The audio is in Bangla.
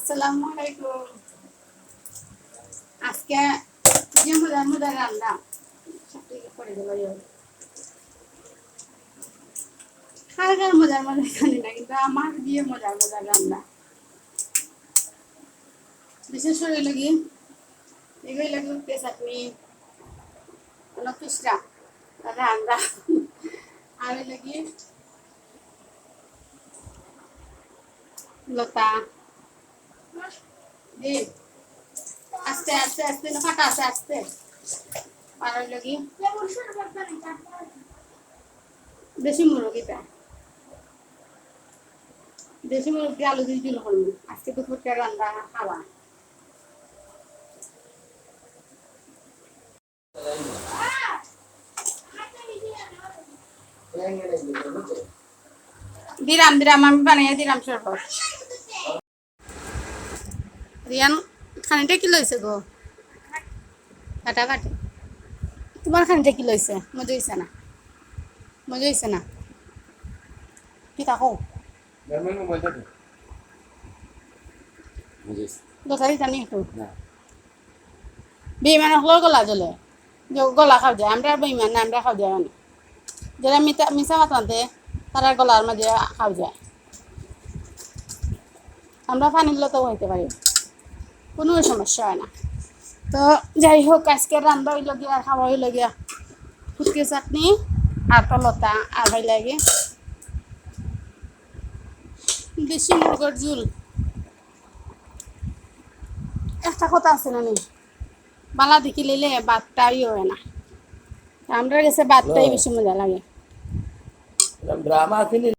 আসসালামু আলাইকুম। আজকে যে মজার মজার রান্না সবথেকে করে দেবো খাওয়ার মজার মজার জানি না, কিন্তু আমার দিয়ে মজার মজার রান্না বিশেষ করে লাগি এগুলো লাগবে চাটনি কোনো পিসরা রান্না আর লাগি লতা ডিম আস্তে আস্তে আস্তে না ফাটা আস্তে আস্তে আর লাগি দেশি মুরগিটা দেশি মুরগি আলু দিয়ে দিল করবো আজকে দুপুরটা রান্না খাওয়া দিলাম দিলাম আমি বানিয়ে দিলাম শরবত। রিয়ান খানিটা কি লইছে গো কাটা কাটে তোমার খানিটা কি লইছে মজা হইছে না মজা হইছে না কি থাকো দোকানি জানি একটু বেইমান হলেও গলা জ্বলে গলা খাও যায় আমরা বেইমান না আমরা খাও যায় না যারা মিশা মাতান্তে তারা গলার মাঝে খাও যায় আমরা পানির লতাও হইতে পারি কোনো সমস্যা হয় না। তো যাই হোক আজকে রান্না হইল গিয়া খাওয়া হইল গিয়া ফুটকি চাটনি আর তো লতা আর হইল গিয়ে দেশি মুরগের ঝুল। একটা কথা আছে না নি বালা দেখি লইলে ভাতটাই হয় না, আমরা গেছে ভাতটাই বেশি মজা লাগে। ড্রামা আছে নি